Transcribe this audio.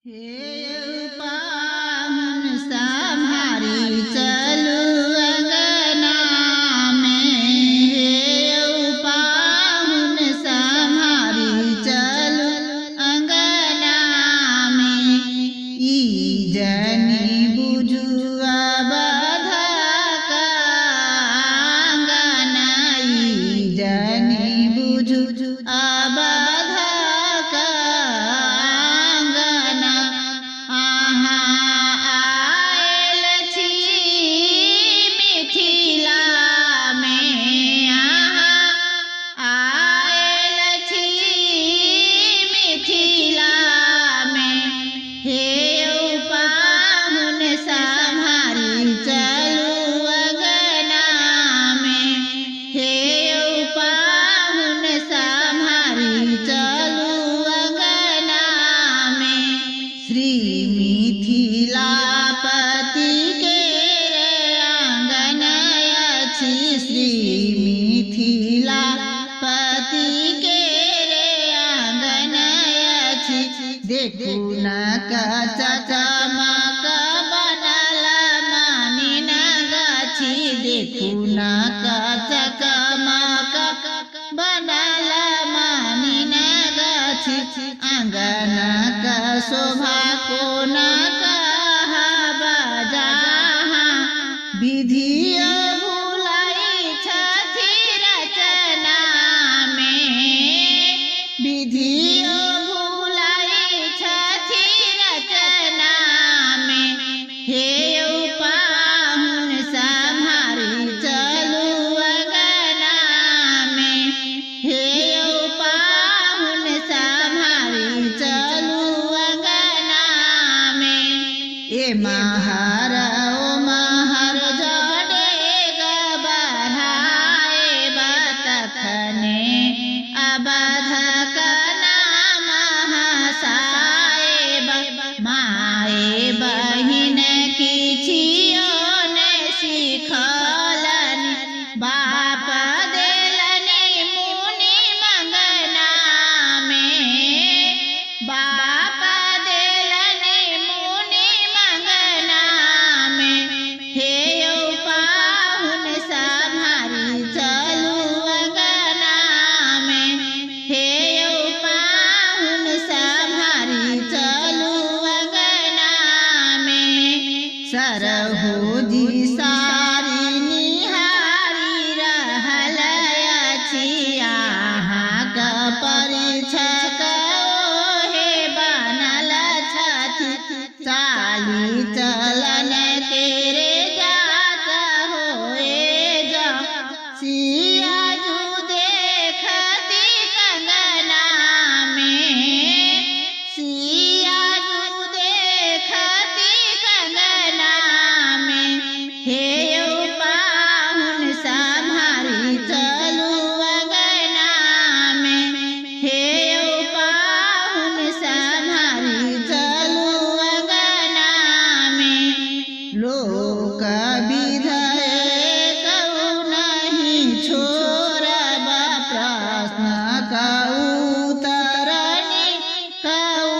हे पाहुन सम्हारी चलू अंगना में। हे पाहुन सम्हारी चलू अंगना में। ई जनी बुझुआ बाधा का अंगना। ई जनी बुझुआ बाधा का अंगना। आयल छी मिथिला में। आयल छी मिथिला में। हे पाहुन सम्हारी चलू अंगना में। हे पाहुन सम्हारी चलू अंगना में। श्री मिथिलापति के आंगन अछि। श्री मिथिलापति के आंगन अछि। देखू न चकमक बनल मानिन गाछी। देखू न चकमक बनल मानिन गाछी। आंगन का शोभा कोना विधि भुलाई छथि रचना में। विधि भुलाई छथि रचना में। हे पाहुन सम्हारी चलू अंगना में। हे पाहुन सम्हारी चलू अंगना में। ए महर ओ महर जडेग बढ़ाए बतखने अबधक नाम हसाए। माए बहिन किछियो ने सिखलन। बाप देलनि मुनि मंगना में। बाप देलनि मुनि मंगना में। हे पाहुन सम्हारी चलू अंगना में। हे पाहुन सम्हारी चलू अंगना में। सरहोजी सारी निहारी रहल अछि। अहाँक परीक्षक ओहे बनल छथि। चाली चलन तेरे जात होए जा। सिया जू देखती कंगना में। सिया जू देखती कंगना में। हे पाहुन सम्हारी चलू अंगना में। हे पाहुन सम्हारी चलू अंगना में। लोक विधेय नहीं छोड़ब। प्रश्न का उत्तर नहीं कहू।